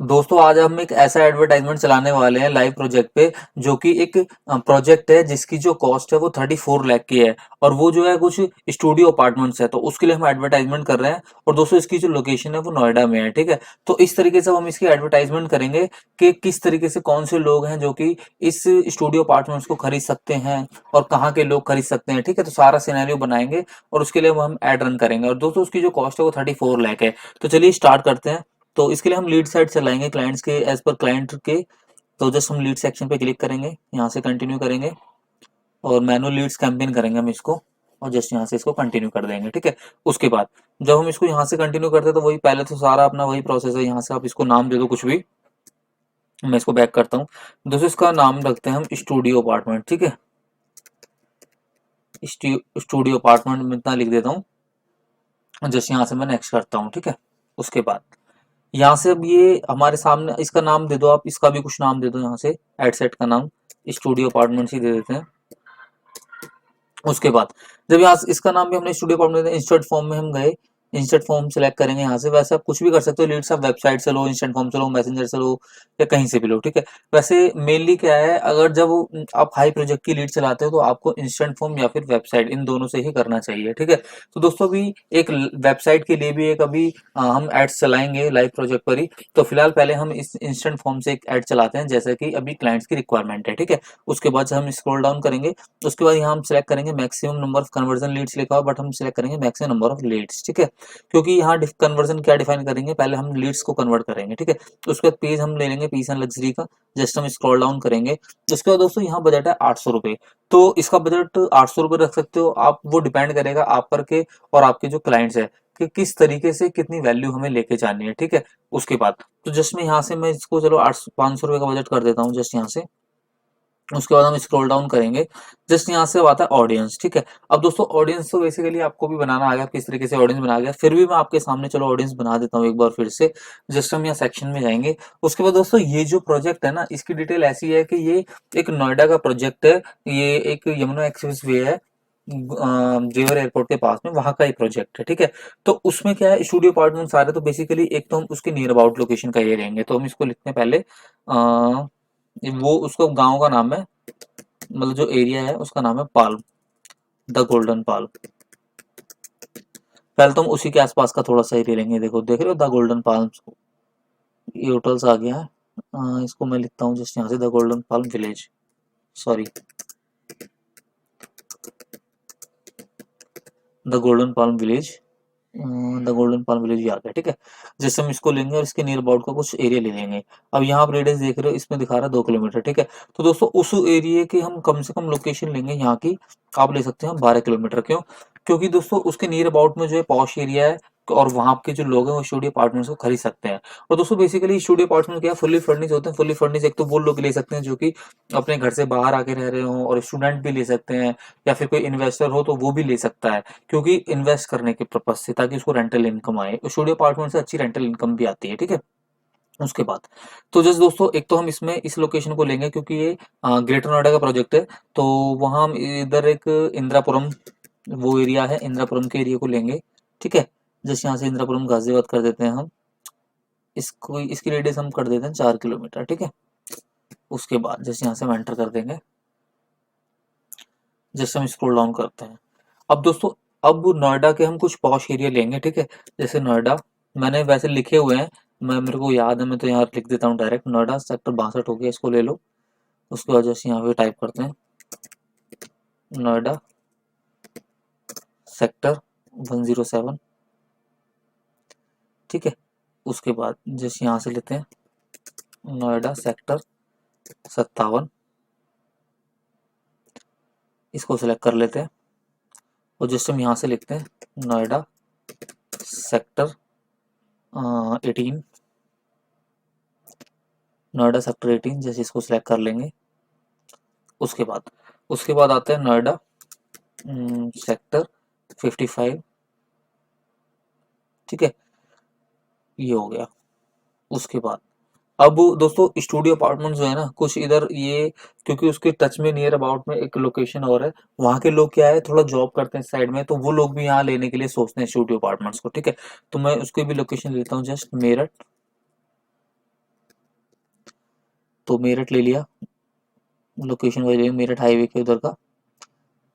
दोस्तों आज हम एक ऐसा एडवर्टाइजमेंट चलाने वाले हैं लाइव प्रोजेक्ट पे, जो कि एक प्रोजेक्ट है जिसकी जो कॉस्ट है वो 34 लाख की है। और वो जो है कुछ स्टूडियो अपार्टमेंट्स है, तो उसके लिए हम एडवर्टाइजमेंट कर रहे हैं। और दोस्तों इसकी जो लोकेशन है वो नोएडा में है, ठीक है। तो इस तरीके से हम इसकी एडवर्टाइजमेंट करेंगे कि किस तरीके से कौन से लोग हैं जो कि इस स्टूडियो अपार्टमेंट्स को खरीद सकते हैं और कहाँ के लोग खरीद सकते हैं, ठीक है। तो सारा सिनेरियो बनाएंगे और उसके लिए वो हम एड रन करेंगे। और दोस्तों उसकी जो कॉस्ट है वो 34 लाख है। तो चलिए स्टार्ट करते हैं। तो इसके लिए हम लीड साइड चलाएंगे क्लाइंट्स के एज पर क्लाइंट के। तो जस्ट हम लीड सेक्शन पे क्लिक करेंगे, यहाँ से कंटिन्यू करेंगे और मैनुअल लीड्स कैंपेन करेंगे हम इसको। और जस्ट यहाँ से इसको कंटिन्यू कर देंगे, ठीक है। उसके बाद जब हम इसको यहाँ से कंटिन्यू करते हैं तो वही पहले तो सारा अपना वही प्रोसेस है। यहाँ से आप इसको नाम दे दो कुछ भी। मैं इसको बैक करता हूँ। दोस्तों इसका नाम रखते हैं हम स्टूडियो अपार्टमेंट, ठीक है। स्टूडियो अपार्टमेंट में इतना लिख देता हूँ। जस्ट यहाँ से मैं नेक्स्ट करता हूँ, ठीक है। उसके बाद यहाँ से अब ये हमारे सामने इसका नाम दे दो, आप इसका भी कुछ नाम दे दो। यहाँ से एड सेट का नाम स्टूडियो अपार्टमेंट्स ही दे देते हैं। उसके बाद जब यहाँ इसका नाम भी हमने स्टूडियो अपार्टमेंट इंस्टेंट फॉर्म में हम गए, इंस्टेंट फॉर्म सेलेक्ट करेंगे यहाँ से। वैसे आप कुछ भी कर सकते हो, लीड्स आप वेबसाइट से लो, इंस्टेंट फॉर्म से लो, मैसेंजर से लो, या कहीं से भी लो, ठीक है। वैसे मेनली क्या है, अगर जब आप हाई प्रोजेक्ट की लीड चलाते हो तो आपको इंस्टेंट फॉर्म या फिर वेबसाइट, इन दोनों से ही करना चाहिए, ठीक है। तो दोस्तों अभी एक वेबसाइट के लिए भी एक अभी हम एड्स चलाएंगे लाइव प्रोजेक्ट पर ही। तो फिलहाल पहले हम इस इंस्टेंट फॉर्म से एक एड चलाते हैं, जैसे कि अभी क्लाइंट्स की रिक्वायरमेंट है, ठीक है। उसके बाद हम स्क्रॉल डाउन करेंगे। उसके बाद यहाँ हम सिलेक्ट करेंगे maximum number of conversion leads लिखा हुआ, बट हम सिलेक्ट करेंगे मैक्सिमम नंबर ऑफ लीड्स, ठीक है। क्योंकि यहाँ कन्वर्जन क्या डिफाइन करेंगे, पहले हम लीड्स को कन्वर्ट करेंगे, ठीक है। तो उसके बाद पेज हम ले लेंगे पीस एंड लग्जरी का। जस्ट हम स्क्रॉल डाउन करेंगे। उसके बाद दोस्तों यहाँ बजट है 800 रुपये। तो इसका बजट 800 रुपये रख सकते हो आप, वो डिपेंड करेगा आप पर के और आपके जो क्लाइंट्स है कि किस तरीके से कितनी वैल्यू हमें लेके जानी है, ठीक है। उसके बाद तो जस्ट मैं यहाँ से मैं इसको चलो 500 रुपये का बजट कर देता हूँ, जस्ट यहाँ से। उसके बाद हम स्क्रॉल डाउन करेंगे। जस्ट यहाँ से अब आता है ऑडियंस, ठीक है। अब दोस्तों ऑडियंस तो बेसिकली आपको भी बनाना आ गया, किस तरीके से ऑडियंस बना गया, फिर भी मैं आपके सामने चलो ऑडियंस बना देता हूँ एक बार फिर से। जस्ट हम यहाँ सेक्शन में जाएंगे। उसके बाद दोस्तों ये जो प्रोजेक्ट है ना, इसकी डिटेल ऐसी है कि ये एक नोएडा का प्रोजेक्ट है। ये एक यमुना एक्सप्रेस वे है, जेवर एयरपोर्ट के पास में, वहां का ही प्रोजेक्ट है, ठीक है। तो उसमें क्या है, स्टूडियो अपार्टमेंट्स आ रहे, तो बेसिकली एक तो हम उसके नियर अबाउट लोकेशन का ये लेंगे। तो हम इसको लिखते हैं पहले वो उसका गांव का नाम है, मतलब जो एरिया है उसका नाम है पाल्म, द गोल्डन पाल्म। पहले तो हम उसी के आसपास का थोड़ा सा एरिया लेंगे। देखो देख रहे हो द गोल्डन पाल्म, ये होटल्स आ गया है। इसको मैं लिखता हूँ जस्ट यहाँ से the Golden Palm Village, sorry the Golden Palm Village. The Golden Palm Village ही आ गया, ठीक है। जैसे हम इसको लेंगे और इसके नियर अबाउट का कुछ एरिया ले लेंगे। अब यहाँ आप रेडियस देख रहे हो, इसमें दिखा रहा है 2 किलोमीटर, ठीक है। तो दोस्तों उस एरिया की हम कम से कम लोकेशन लेंगे यहाँ की। आप ले सकते हैं 12 किलोमीटर। क्यों? क्योंकि दोस्तों उसके नियर अबाउट में जो है पॉश एरिया है, और वहाँ के जो लोग हैं वो स्टूडियो अपार्टमेंट्स को खरीद सकते हैं। और दोस्तों बेसिकली स्टूडियो अपार्टमेंट क्या फुल्ली फर्निश होते हैं। फुल्ली फर्निश एक तो वो लोग ले सकते हैं जो कि अपने घर से बाहर आके रह रहे हो, और स्टूडेंट भी ले सकते हैं, या फिर कोई इन्वेस्टर हो तो वो भी ले सकता है, क्योंकि इन्वेस्ट करने के पर्पज से, ताकि उसको रेंटल इनकम आए। स्टूडियो अपार्टमेंट से अच्छी रेंटल इनकम भी आती है, ठीक है। उसके बाद तो जस्ट दोस्तों एक तो हम इसमें इस लोकेशन को लेंगे क्योंकि ये ग्रेटर नोएडा का प्रोजेक्ट है। तो वहाँ हम इधर एक इंदिरापुरम, वो एरिया है, इंदिरापुरम के एरिया को लेंगे, ठीक है। जस्ट यहाँ से इंदिरापुरम गाजियाबाद कर देते हैं हम। इसको इसकी रेडियस हम कर देते हैं 4 किलोमीटर, ठीक है। उसके बाद जस्ट यहाँ से हम एंटर कर देंगे। जैसे हम स्क्रॉल डाउन करते हैं। अब दोस्तों अब नोएडा के हम कुछ पॉश एरिया लेंगे, ठीक है। जैसे नोएडा मैंने वैसे लिखे हुए हैं, मैं मेरे को याद है, मैं तो यहाँ लिख देता हूँ डायरेक्ट। नोएडा सेक्टर 62 हो गया, इसको ले लो। उसके बाद जैसे यहाँ पे टाइप करते हैं नोएडा सेक्टर 107, ठीक है। उसके बाद जैसे यहाँ से लेते हैं नोएडा सेक्टर 57, इसको सिलेक्ट कर लेते हैं। और जैसे हम यहाँ से लिखते हैं नोएडा सेक्टर 18, नोएडा सेक्टर 18, जैसे इसको सिलेक्ट कर लेंगे। उसके बाद आता है नोएडा सेक्टर 55, ठीक है। ये हो गया। उसके बाद अब दोस्तों स्टूडियो अपार्टमेंट जो है ना, कुछ इधर ये, क्योंकि उसके टच में नियर अबाउट में एक लोकेशन और है, वहाँ के लोग क्या है थोड़ा जॉब करते हैं साइड में, तो वो लोग भी यहाँ लेने के लिए सोचते हैं स्टूडियो अपार्टमेंट्स को, ठीक है। तो मैं उसकी भी लोकेशन लेता हूँ, जस्ट मेरठ, तो मेरठ ले लिया, लोकेशन वाइज मेरठ हाईवे के उधर का।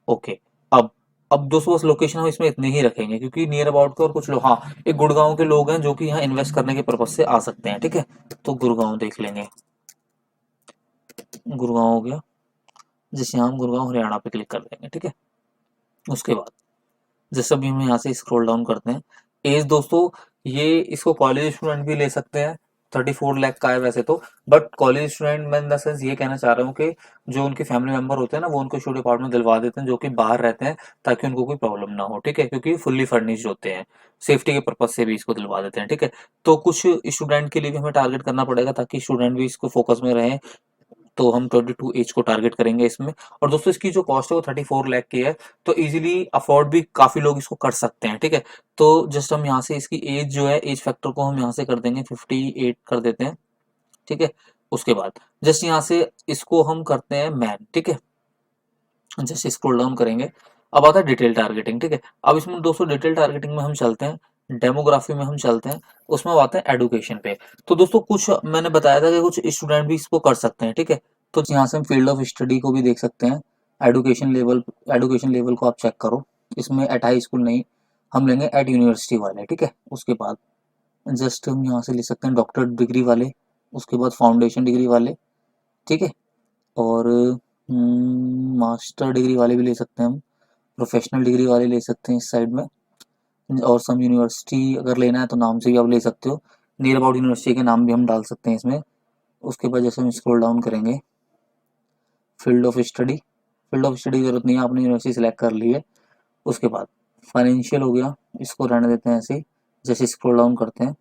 ओके। अब अब दोस्तों बस लोकेशन हम इसमें इतने ही रखेंगे क्योंकि नियर अबाउट के और कुछ लोग, हाँ, एक गुड़गांव के लोग हैं जो कि यहाँ इन्वेस्ट करने के पर्पज से आ सकते हैं, ठीक है। तो गुड़गांव देख लेंगे, गुड़गांव हो गया, जैसे हम गुड़गांव हरियाणा पे क्लिक कर देंगे, ठीक है। उसके बाद जैसे अभी हम यहाँ से स्क्रॉल डाउन करते हैं, एज दोस्तों ये इसको कॉलेज स्टूडेंट भी ले सकते हैं, 34 लाख का है वैसे तो, बट कॉलेज स्टूडेंट मैं इन द सेंस ये कहना चाह रहा हूँ कि जो उनके फैमिली मेंबर होते हैं ना वो उनको स्टूडियो अपार्टमेंट दिलवा देते हैं जो कि बाहर रहते हैं, ताकि उनको कोई प्रॉब्लम ना हो, ठीक है, क्योंकि फुल्ली फर्निश्ड होते हैं, सेफ्टी के पर्पज से भी इसको दिलवा देते हैं, ठीक है। तो कुछ स्टूडेंट के लिए भी हमें टारगेट करना पड़ेगा ताकि स्टूडेंट भी इसको फोकस में रहें, तो हम 22 एज को टारगेट करेंगे इसमें। और दोस्तों इसकी जो कॉस्ट है वो 34 लाख की है, तो इजीली अफोर्ड भी काफी लोग इसको कर सकते हैं, ठीक है। तो जस्ट हम यहाँ से इसकी एज जो है, एज फैक्टर को हम यहाँ से कर देंगे 58 कर देते हैं, ठीक है। उसके बाद जस्ट यहाँ से इसको हम करते हैं मैन, ठीक है। जैसे स्क्रॉल डाउन करेंगे, अब आता है डिटेल टारगेटिंग, ठीक है। अब इसमें दोस्तों डिटेल टारगेटिंग में हम चलते हैं, डेमोग्राफी में हम चलते हैं, उसमें अब आते हैं एडुकेशन पे। तो दोस्तों कुछ मैंने बताया था कि कुछ स्टूडेंट भी इसको कर सकते हैं, ठीक है। तो यहाँ से हम फील्ड ऑफ स्टडी को भी देख सकते हैं, एडुकेशन लेवल को आप चेक करो, इसमें एट हाई स्कूल नहीं, हम लेंगे एट यूनिवर्सिटी वाले, ठीक है। उसके बाद जस्ट हम यहाँ से ले सकते हैं डॉक्टरेट डिग्री वाले, उसके बाद फाउंडेशन डिग्री वाले, ठीक है। और मास्टर डिग्री वाले भी ले सकते हैं हम, प्रोफेशनल डिग्री वाले ले सकते हैं इस साइड में, और सम यूनिवर्सिटी अगर लेना है तो नाम से भी आप ले सकते हो, नियर अबाउट यूनिवर्सिटी के नाम भी हम डाल सकते हैं इसमें। उसके बाद जैसे हम स्क्रॉल डाउन करेंगे, फील्ड ऑफ स्टडी की जरूरत नहीं है, आपने यूनिवर्सिटी सेलेक्ट कर ली है। उसके बाद फाइनेंशियल हो गया, इसको रहने देते हैं ऐसे ही। जैसे स्क्रॉल डाउन करते हैं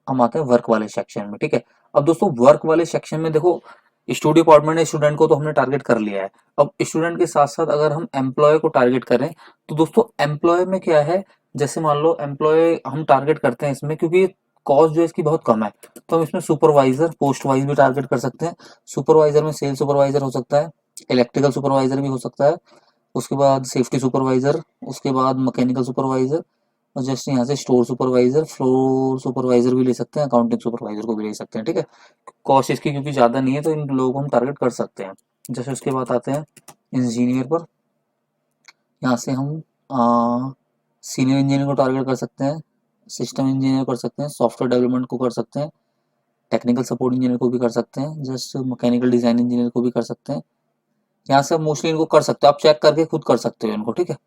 हम आते हैं वर्क वाले सेक्शन में, ठीक है। अब दोस्तों वर्क वाले सेक्शन में देखो, स्टूडियो अपार्टमेंट है, स्टूडेंट को तो हमने टारगेट कर लिया है। अब स्टूडेंट के साथ साथ अगर हम एम्प्लॉय को टारगेट करें, तो दोस्तों एम्प्लॉय में क्या है, जैसे मान लो एम्प्लॉय हम टारगेट करते हैं इसमें, क्योंकि कॉस्ट जो है इसकी बहुत कम है, तो हम इसमें सुपरवाइजर पोस्ट वाइज भी टारगेट कर सकते हैं। सुपरवाइजर में सेल सुपरवाइजर हो सकता है, इलेक्ट्रिकल सुपरवाइजर भी हो सकता है, उसके बाद सेफ्टी सुपरवाइजर, उसके बाद मैकेनिकल सुपरवाइजर, और जस्ट यहाँ से स्टोर सुपरवाइजर, फ्लोर सुपरवाइजर भी ले सकते हैं, अकाउंटिंग सुपरवाइजर को भी ले सकते हैं, ठीक है। कॉस्ट इसकी क्योंकि ज़्यादा नहीं है तो इन लोगों को हम टारगेट कर सकते हैं। जैसे उसके बाद आते हैं इंजीनियर पर, यहाँ से हम सीनियर इंजीनियर को टारगेट कर सकते हैं, सिस्टम इंजीनियर कर सकते हैं, सॉफ्टवेयर डेवलपमेंट को कर सकते हैं, टेक्निकल सपोर्ट इंजीनियर को भी कर सकते हैं, जस्ट मैकेनिकल डिजाइन इंजीनियर को भी कर सकते हैं। यहाँ से मोस्टली इनको कर सकते हो, आप चेक करके खुद कर सकते हो इनको, ठीक है।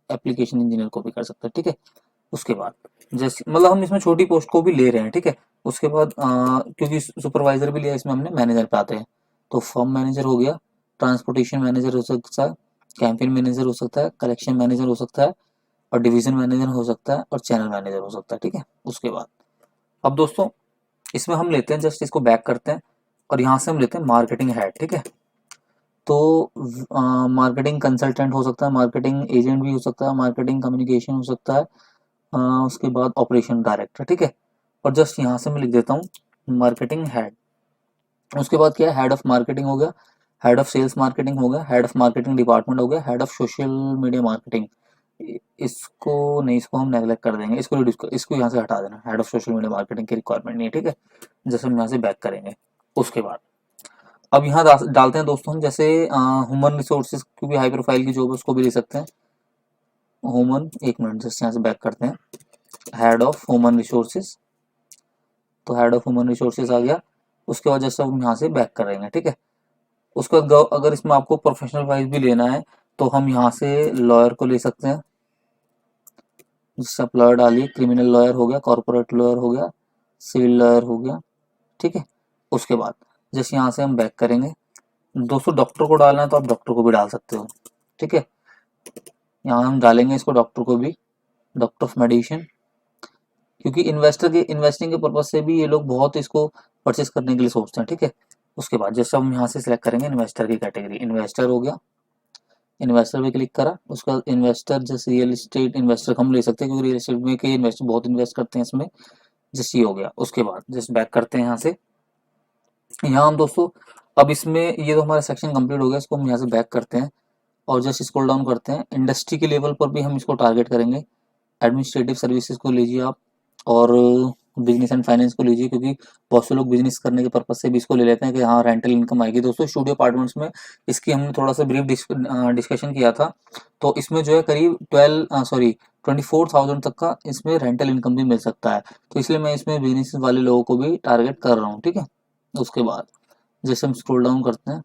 एप्लीकेशन इंजीनियर को भी कर सकते हैं, ठीक है। उसके बाद जैसे मतलब हम इसमें छोटी पोस्ट को भी ले रहे हैं, ठीक है। उसके बाद क्योंकि सुपरवाइजर भी लिया इसमें हमने, मैनेजर पे आते हैं, तो फर्म मैनेजर हो गया, ट्रांसपोर्टेशन मैनेजर हो सकता है, कैंपेन मैनेजर हो सकता है, कलेक्शन मैनेजर हो सकता है, और डिवीजन मैनेजर हो सकता है, और चैनल मैनेजर हो सकता है, ठीक है। उसके बाद अब दोस्तों इसमें हम लेते हैं, जस्ट इसको बैक करते हैं, और यहाँ से हम लेते हैं मार्केटिंग हेड, ठीक है। तो मार्केटिंग कंसल्टेंट हो सकता है, मार्केटिंग एजेंट भी हो सकता है, मार्केटिंग कम्युनिकेशन हो सकता है, उसके बाद ऑपरेशन डायरेक्टर, ठीक है। और जस्ट यहाँ से मैं लिख देता हूँ मार्केटिंग हेड। उसके बाद क्या है, हेड ऑफ मार्केटिंग हो गया, हेड ऑफ सेल्स मार्केटिंग हो गया, हेड ऑफ मार्केटिंग डिपार्टमेंट हो गया, head of social media marketing, इसको नहीं, इसको हम नेगलेक्ट कर देंगे, इसको यहाँ से हटा देना, head of social media marketing की रिक्वायरमेंट नहीं है, ठीक है। जैसे हम यहाँ से बैक करेंगे। उसके बाद अब यहाँ डालते हैं दोस्तों हम, जैसे ह्यूमन रिसोर्सेज की भी हाई प्रोफाइल की जॉब है, उसको भी ले सकते हैं। ह्यूमन, एक मिनट, जैसे यहाँ से बैक करते हैं, हेड ऑफ ह्यूमन रिसोर्सेज, तो हेड ऑफ ह्यूमन रिसोर्सेज आ गया। उसके बाद जैसे हम यहाँ से बैक करेंगे, ठीक है। उसके बाद अगर इसमें आपको प्रोफेशनल वाइज भी लेना है तो हम यहाँ से लॉयर को ले सकते हैं, जिससे आप लॉयर डालिए, क्रिमिनल लॉयर हो गया, कॉर्पोरेट लॉयर हो गया, सिविल लॉयर हो गया, ठीक है। उसके बाद जैसे यहाँ से हम बैक करेंगे, दोस्तों डॉक्टर को डालना है तो आप डॉक्टर को भी डाल सकते हो, ठीक है। यहाँ हम डालेंगे इसको डॉक्टर को भी, डॉक्टर ऑफ मेडिसिन, क्योंकि इन्वेस्टिंग के पर्पज से भी ये लोग बहुत इसको परचेस करने के लिए सोचते हैं, ठीक है। उसके बाद जैसे हम यहाँ से सिलेक्ट करेंगे इन्वेस्टर की कैटेगरी, इन्वेस्टर हो गया, इन्वेस्टर पे क्लिक करा। उसका इन्वेस्टर जैसे रियल एस्टेट इन्वेस्टर हम ले सकते हैं, क्योंकि रियल एस्टेट में कई इन्वेस्टर बहुत इन्वेस्ट करते हैं इसमें, जैसे ये हो गया। उसके बाद जैसे बैक करते हैं यहाँ से, यहाँ हम दोस्तों अब इसमें ये तो हमारा सेक्शन कंप्लीट हो गया, इसको हम यहाँ से बैक करते हैं, और जैसे स्क्रॉल डाउन करते हैं, इंडस्ट्री के लेवल पर भी हम इसको टारगेट करेंगे, एडमिनिस्ट्रेटिव सर्विसेज को लीजिए आप, और बिजनेस एंड फाइनेंस को लीजिए, क्योंकि बहुत से लोग बिजनेस करने के पर्पज से भी इसको ले लेते हैं कि हाँ रेंटल इनकम आएगी। दोस्तों स्टूडियो अपार्टमेंट्स में इसकी हमने थोड़ा सा ब्रीफ डिस्कशन किया था, तो इसमें जो है करीब 24,000 तक का इसमें रेंटल इनकम भी मिल सकता है। तो इसलिए मैं इसमें बिजनेस वाले लोगों को भी टारगेट कर रहा हूँ, ठीक है। उसके बाद जैसे हम स्क्रॉल डाउन करते हैं,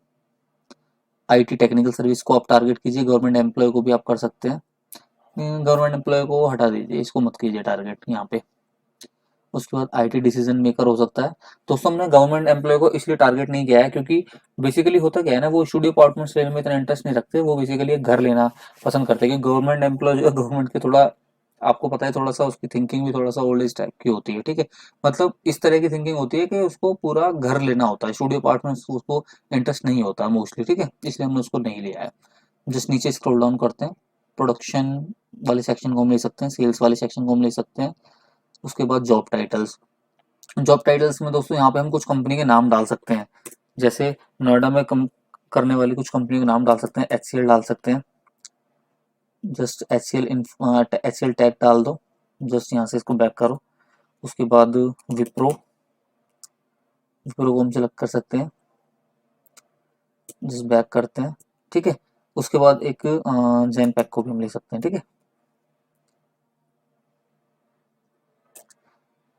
आईटी टेक्निकल सर्विस को आप टारगेट कीजिए, गवर्नमेंट एम्प्लॉय को भी आप कर सकते हैं। गवर्नमेंट एम्प्लॉय को हटा दीजिए, इसको मत कीजिए टारगेट यहाँ पे। उसके बाद आईटी डिसीजन मेकर हो सकता है। दोस्तों हमने गवर्नमेंट एम्प्लॉय को इसलिए टारगेट नहीं किया है क्योंकि बेसिकली होता क्या है ना, वो स्टूडियो अपार्टमेंट्स लेने में इतना इंटरेस्ट नहीं रखते, वो बेसिकली एक घर लेना पसंद करते हैं। क्योंकि गवर्नमेंट एम्प्लॉय जो है गवर्नमेंट के थोड़ा, आपको पता है, थोड़ा सा उसकी थिंकिंग भी थोड़ा सा ओल्ड एज टाइप की होती है, ठीक है। मतलब इस तरह की थिंकिंग होती है कि उसको पूरा घर लेना होता है, स्टूडियो अपार्टमेंट्स उसको इंटरेस्ट नहीं होता मोस्टली, ठीक है, इसलिए हमने उसको नहीं लिया है। जस्ट नीचे स्क्रॉल डाउन करते हैं, प्रोडक्शन वाले सेक्शन को हम ले सकते हैं, सेल्स वाले सेक्शन को हम ले सकते हैं। उसके बाद जॉब टाइटल्स, जॉब टाइटल्स में दोस्तों यहाँ पे हम कुछ कंपनी के नाम डाल सकते हैं। जैसे नोएडा में कम करने वाली कुछ कंपनी के नाम डाल सकते हैं, HCL डाल सकते हैं, जस्ट HCL टैग डाल दो, जस्ट यहाँ से इसको बैक करो। उसके बाद विप्रो, विप्रो को हम सेलेक्ट कर सकते हैं, जस्ट बैक करते हैं, ठीक है। उसके बाद एक जैन पैक को भी हम ले सकते हैं, ठीक है,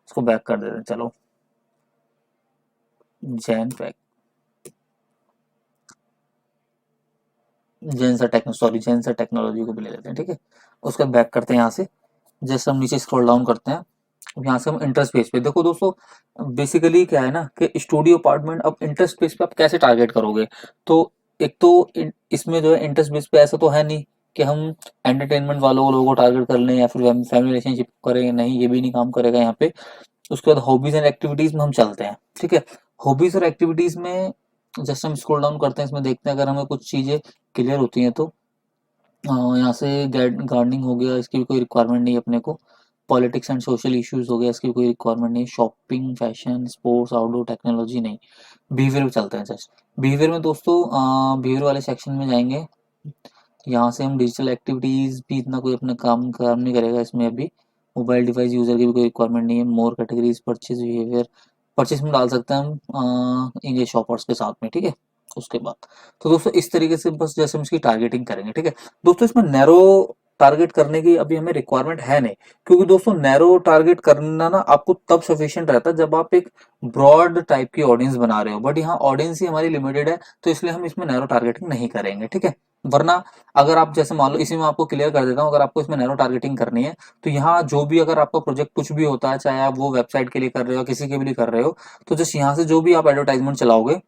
इसको बैक कर देते हैं। चलो जैन पैक, जेंसर टेक्नोलॉजी को भी ले लेते हैं, ठीक है। उसके बाद बैक करते हैं यहाँ से, जैसे हम नीचे स्क्रॉल डाउन करते हैं, अब यहाँ से हम इंटरेस्ट बेस पे देखो दोस्तों, बेसिकली क्या है ना कि स्टूडियो अपार्टमेंट अब इंटरेस्ट बेस पे आप कैसे टारगेट करोगे। तो एक तो इसमें जो है इंटरेस्ट बेस पे ऐसा तो है नहीं कि हम एंटरटेनमेंट वालों लोगों को टारगेट कर लें या फिर फैमिली रिलेशनशिप करें, नहीं ये भी नहीं काम करेगा यहाँ पे। उसके बाद हॉबीज एंड एक्टिविटीज में हम चलते हैं, ठीक है। हॉबीज और एक्टिविटीज में जैसे हम स्क्रॉल डाउन करते हैं, इसमें देखते हैं अगर हमें कुछ चीजें क्लियर होती हैं तो यहाँ से गार्डनिंग हो गया, इसकी भी कोई रिक्वायरमेंट नहीं है अपने को। पॉलिटिक्स एंड सोशल इश्यूज हो गया, इसकी भी कोई रिक्वायरमेंट नहीं है। Shopping, fashion, sports, outdoor technology नहीं। बिहेवियर में चलते हैं जस्ट। बिहेवियर में दोस्तों बिहेवियर वाले सेक्शन में जाएंगे, यहाँ से हम डिजिटल एक्टिविटीज भी इतना कोई अपना काम नहीं करेगा इसमें अभी। मोबाइल डिवाइस यूजर की भी कोई रिक्वायरमेंट नहीं है। मोर कैटेगरीज, परचेज बिहेवियर, परचेज में डाल सकते हैं हम इंग्लिश शॉपर्स के साथ में, ठीक है। उसके बाद तो दोस्तों इस तरीके से बस जैसे हम इसकी टारगेटिंग करेंगे, ठीक है। दोस्तों इसमें नैरो टारगेट करने की अभी हमें रिक्वायरमेंट है नहीं, क्योंकि दोस्तों नैरो टारगेट करना ना आपको तब सफिशिएंट रहता है जब आप एक ब्रॉड टाइप की ऑडियंस बना रहे हो। बट यहाँ ऑडियंस ही हमारी लिमिटेड है, तो इसलिए हम इसमें नैरो टारगेटिंग नहीं करेंगे, ठीक है। वरना अगर आप जैसे मान लो, इसी में आपको क्लियर कर देता हूँ, अगर आपको इसमें नैरो टारगेटिंग करनी है तो यहाँ जो भी अगर आपका प्रोजेक्ट कुछ भी होता है, चाहे आप वो वेबसाइट के लिए कर रहे हो किसी के भी लिए कर रहे हो, तो जस्ट यहाँ से जो भी आप एडवर्टाइजमेंट चलाओगे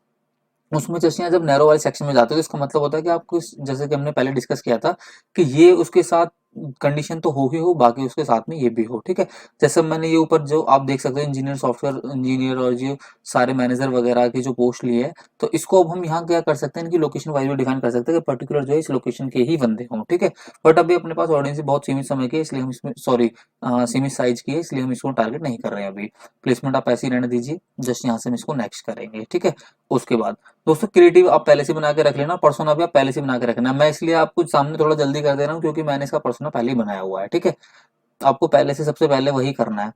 उसमें जैसे यहाँ जब नैरो वाले सेक्शन में जाते हो तो इसका मतलब होता है कि आपको जैसे कि हमने पहले डिस्कस किया था कि ये उसके साथ कंडीशन तो हो ही हो, बाकी उसके साथ में ये भी हो, ठीक है। जैसे मैंने ये ऊपर जो आप देख सकते हो इंजीनियर, सॉफ्टवेयर इंजीनियर और जो सारे मैनेजर वगैरह की जो पोस्ट ली है, तो इसको अब हम यहाँ क्या कर सकते हैं, इनकी लोकेशन वाइज भी डिफाइन कर सकते हैं कि पर्टिकुलर जो है इस लोकेशन के ही बंदे हों, ठीक है। बट अभी अपने पास ऑडियंस बहुत सीमित समय की है, इसलिए हम इसमें सीमित साइज की है, इसलिए हम इसको टारगेट नहीं कर रहे हैं अभी। प्लेसमेंट आप ऐसे ही रहने दीजिए, जस्ट यहाँ से हम इसको नेक्स्ट करेंगे, ठीक है। उसके बाद दोस्तों क्रिएटिव आप पहले से बना के रख लेना, पर्सोना भी आप पहले से बना के रखना। मैं इसलिए आपको सामने थोड़ा जल्दी कर दे रहा हूँ क्योंकि मैंने इसका पर्सोना पहले ही बनाया हुआ है, ठीक है। आपको पहले से सबसे पहले वही करना है।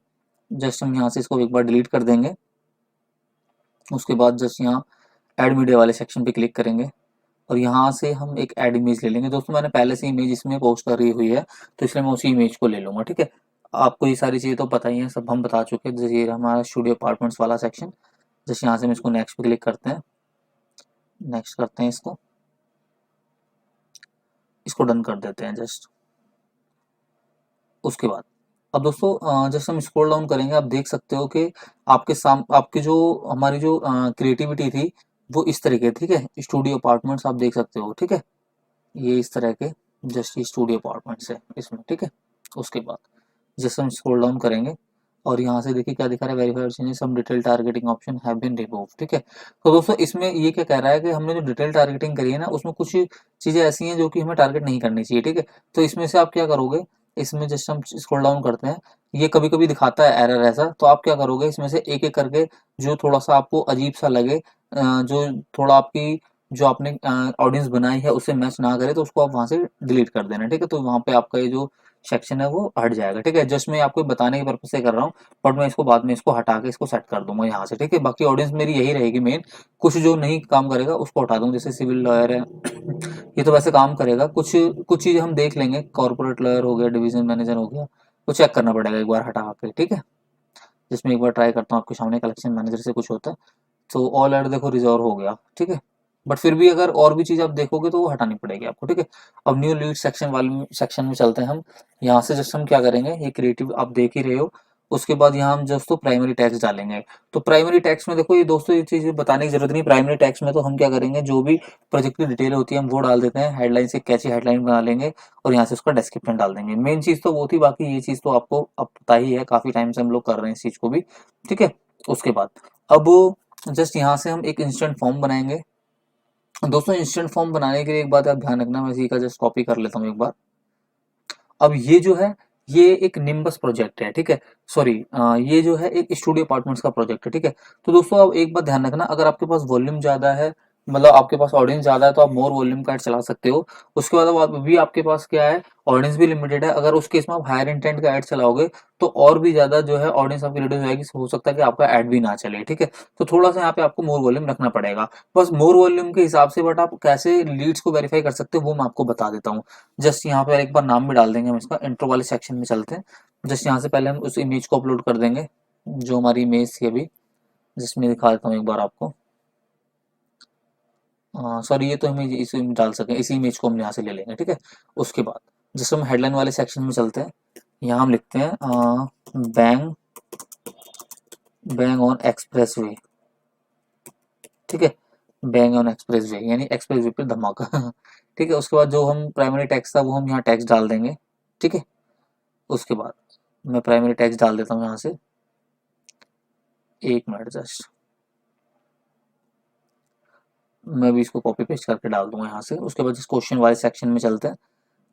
जस्ट हम यहाँ से इसको एक बार डिलीट कर देंगे। उसके बाद जस्ट यहाँ ऐड मीडिया वाले सेक्शन पे क्लिक करेंगे और यहाँ से हम एक ऐड इमेज ले लेंगे। दोस्तों मैंने पहले से इमेज इसमें पोस्ट करी हुई है, तो इसलिए मैं उसी इमेज को ले लूंगा, ठीक है। आपको ये सारी चीजें तो पता ही है, सब हम बता चुके हैं। जैसे ये हमारा स्टूडियो अपार्टमेंट्स वाला सेक्शन, जैसे यहाँ से हम इसको नेक्स्ट पे क्लिक करते हैं, नेक्स्ट करते हैं इसको, इसको डन कर देते हैं जस्ट। उसके बाद अब दोस्तों जैसे हम स्क्रॉल डाउन करेंगे, आप देख सकते हो कि आपके जो हमारी जो क्रिएटिविटी थी वो इस तरह के, ठीक है। स्टूडियो अपार्टमेंट्स आप देख सकते हो, ठीक है, ये इस तरह के जस्ट स्टूडियो अपार्टमेंट्स है इसमें, ठीक है। उसके बाद जैसे हम स्क्रॉल डाउन करेंगे और यहाँ से देखिए क्या दिखा रहा है, verified changes some detail targeting option have been remove, ठीक है। तो दोस्तों इसमें ये क्या कह रहा है कि हमने जो डिटेल टारगेटिंग करी है ना, उसमें कुछ चीजें ऐसी हैं जो कि हमें टारगेट नहीं करनी चाहिए, ठीक है। तो इसमें से आप क्या करोगे, इसमें जस्ट हम स्क्रॉल डाउन करते हैं, ये कभी कभी दिखाता है एरर ऐसा, तो आप क्या करोगे, इसमें से एक एक करके जो थोड़ा सा आपको अजीब सा लगे, जो थोड़ा आपकी जो आपने ऑडियंस बनाई है उससे मैच ना करे, तो उसको आप वहां से डिलीट कर देना, ठीक है। तो वहां पे आपका ये जो सेक्शन है वो हट जाएगा, ठीक है। जस्ट मैं आपको बताने के पर्पज से कर रहा हूँ, बट मैं इसको बाद में इसको हटा के इसको सेट कर दूंगा यहाँ से, ठीक है। बाकी ऑडियंस मेरी यही रहेगी मेन, कुछ जो नहीं काम करेगा उसको हटा दूंगा, जैसे सिविल लॉयर है ये तो वैसे काम करेगा, कुछ कुछ चीज़ हम देख लेंगे, कॉर्पोरेट लॉयर हो गया, डिवीजन मैनेजर हो गया, तो चेक करना पड़ेगा एक बार हटा के, ठीक है। जिसमें एक बार ट्राई करता हूँ आपके सामने, कलेक्शन मैनेजर से कुछ होता है तो ऑल एड देखो रिजॉल्व हो गया, ठीक है। बट फिर भी अगर और भी चीज़ आप देखोगे तो वो हटानी पड़ेगी आपको, ठीक है। अब न्यू लीड सेक्शन वाले सेक्शन में चलते हैं हम। यहाँ से जस्ट हम क्या करेंगे, ये क्रिएटिव आप देख ही रहे हो, उसके बाद यहाँ हम जस्ट तो प्राइमरी टैक्स डालेंगे। तो प्राइमरी टैक्स में देखो ये दोस्तों, ये चीज़ बताने की जरूरत नहीं, प्राइमरी टैक्स में तो हम क्या करेंगे, जो भी प्रोजेक्ट की डिटेल होती है हम वो डाल देते हैं, हेडलाइन से कैची हेडलाइन बना लेंगे और यहाँ से उसका डिस्क्रिप्शन डाल देंगे। मेन चीज़ तो वो थी, बाकी ये चीज़ तो आपको अब पता ही है, काफ़ी टाइम से हम लोग कर रहे हैं इस चीज़ को भी, ठीक है। उसके बाद अब जस्ट यहाँ से हम एक इंस्टेंट फॉर्म बनाएंगे। दोस्तों इंस्टेंट फॉर्म बनाने के लिए एक बात आप ध्यान रखना, मैं इसी का जस्ट कॉपी कर लेता हूँ एक बार। अब ये जो है, ये एक निम्बस प्रोजेक्ट है, ठीक है। सॉरी, ये जो है एक स्टूडियो अपार्टमेंट्स का प्रोजेक्ट है, ठीक है। तो दोस्तों अब एक बात ध्यान रखना, अगर आपके पास वॉल्यूम ज्यादा है, मतलब आपके पास ऑडियंस ज्यादा है, तो आप मोर वॉल्यूम का ऐड चला सकते हो। उसके बाद अब भी आपके पास क्या है, ऑडियंस भी लिमिटेड है, अगर उस केस में आप हायर इंटेंट का ऐड चलाओगे तो और भी ज्यादा जो है ऑडियंस आपकी रिड्यूस हो जाएगी, हो सकता है कि आपका ऐड भी ना चले, ठीक है। तो थोड़ा सा यहाँ पे आपको मोर वॉल्यूम रखना पड़ेगा, बस मोर वॉल्यूम के हिसाब से। बट आप कैसे लीड्स को वेरीफाई कर सकते हो वो मैं आपको बता देता हूँ। जस्ट यहाँ पे एक बार नाम भी डाल देंगे हम इसका, इंट्रो वाले सेक्शन में चलते हैं। जस्ट यहाँ से पहले हम उस इमेज को अपलोड कर देंगे, जो हमारी इमेज थी अभी, जिसमें दिखा देता हूँ एक बार आपको। सॉरी, ये तो हम इसी में डाल सकें, इसी इमेज को हम यहाँ से ले लेंगे, ठीक है। उसके बाद जैसे हम हेडलाइन वाले सेक्शन में चलते हैं, यहाँ हम लिखते हैं bang bang on express way, ठीक है। बैंग ऑन एक्सप्रेस वे यानी एक्सप्रेस वे पे धमाका ठीक है। उसके बाद जो हम प्राइमरी टैक्स था वो हम यहाँ टैक्स डाल देंगे, ठीक है। उसके बाद मैं प्राइमरी टैक्स डाल देता हूँ यहाँ से, एक मिनट जस्ट, मैं भी इसको कॉपी पेस्ट करके डाल दूंगा यहाँ से। उसके बाद जिस क्वेश्चन वाले सेक्शन में चलते हैं,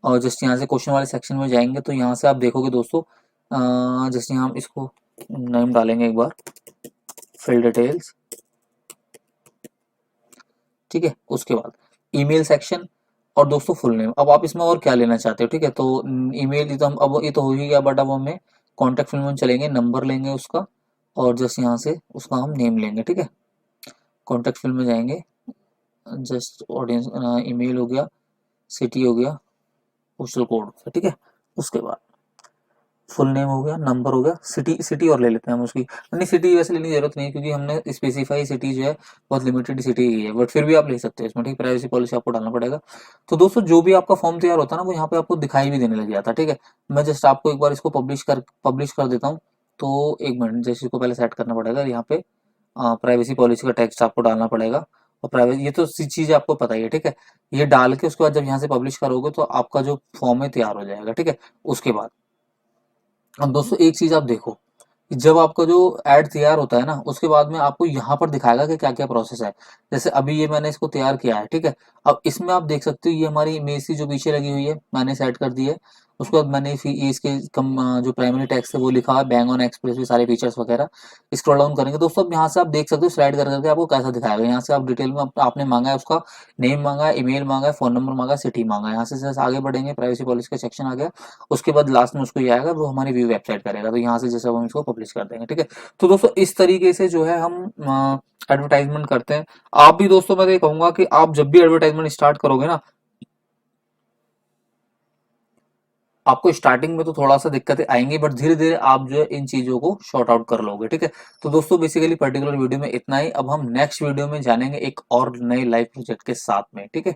और जस्ट यहाँ से क्वेश्चन वाले सेक्शन में जाएंगे तो यहाँ से आप देखोगे दोस्तों, जस्ट यहाँ हम इसको नेम डालेंगे एक बार, फिल डिटेल्स, ठीक है। उसके बाद ईमेल सेक्शन, और दोस्तों फुल नेम। अब आप इसमें और क्या लेना चाहते हो, ठीक है। तो ईमेल तो हम, अब ये तो हो ही गया, बट अब हमें कॉन्टैक्ट फिल्म में चलेंगे, नंबर लेंगे उसका, और जस्ट यहाँ से उसका हम नेम लेंगे, ठीक है। कॉन्टैक्ट फिल्म में जाएंगे, जस्ट ऑडियंस, ईमेल हो गया, सिटी हो गया, पोस्टल कोड हो गया, ठीक है। उसके बाद फुल नेम हो गया, नंबर हो गया, सिटी, सिटी और ले लेते हैं हम उसकी, नहीं सिटी वैसे लेने की जरूरत नहीं है क्योंकि हमने स्पेसिफाई सिटी जो है बहुत लिमिटेड सिटी ही है, बट फिर भी आप ले सकते हैं इसमें, ठीक। प्राइवेसी पॉलिसी आपको डालना पड़ेगा। तो दोस्तों जो भी आपका फॉर्म तैयार होता है ना, वो यहाँ पे आपको दिखाई भी देने लग जाता है, ठीक है। मैं जस्ट आपको एक बार इसको पब्लिश कर देता हूँ। तो एक मिनट, जैसे इसको पहले सेट करना पड़ेगा, यहाँ पे प्राइवेसी पॉलिसी का टेक्स्ट आपको डालना पड़ेगा, और प्राइवेसी ये तो चीज़ आपको पता ही है, ठीक है। ये डाल के उसके बाद जब यहाँ से पब्लिश करोगे तो आपका जो फॉर्म है तैयार हो जाएगा, ठीक है। उसके बाद अब दोस्तों एक चीज आप देखो, कि जब आपका जो एड तैयार होता है ना, उसके बाद में आपको यहाँ पर दिखाएगा कि क्या क्या प्रोसेस है। जैसे अभी ये मैंने इसको तैयार किया है, ठीक है। अब इसमें आप देख सकते हो, ये हमारी इमेज की जो पीछे लगी हुई है मैंने सेट कर दी है। उसके बाद मैंने ये इसके जो प्राइमरी टेक्स्ट है वो लिखा है, बैंग ऑन एक्सप्रेस भी सारे फीचर्स वगैरह। स्क्रॉल डाउन करेंगे दोस्तों, अब यहाँ से आप देख सकते हो, स्लाइड कर करके आपको कैसा दिखाएगा। यहाँ से आप डिटेल में आपने मांगा है उसका नेम, मांगा है ईमेल, मांगा है फोन नंबर, मांगा है सिटी, मांगा है। यहाँ से जैसे आगे बढ़ेंगे, प्राइवेसी पॉलिसी का सेक्शन आ गया। उसके बाद लास्ट में उसको ये आएगा, वो हमारी व्यू वेबसाइट करेगा, तो यहाँ से जैसे हम इसको पब्लिश कर देंगे, ठीक है। तो दोस्तों इस तरीके से जो है हम एडवर्टाइजमेंट करते हैं। आप भी दोस्तों, मैं तो ये कहूंगा कि आप जब भी एडवर्टाइजमेंट स्टार्ट करोगे ना, आपको स्टार्टिंग में तो थोड़ा सा दिक्कतें आएंगी, बट धीरे धीरे आप जो है इन चीजों को शॉर्ट आउट कर लोगे, ठीक है। तो दोस्तों बेसिकली पर्टिकुलर वीडियो में इतना ही। अब हम नेक्स्ट वीडियो में जानेंगे एक और नए लाइव प्रोजेक्ट के साथ में, ठीक है।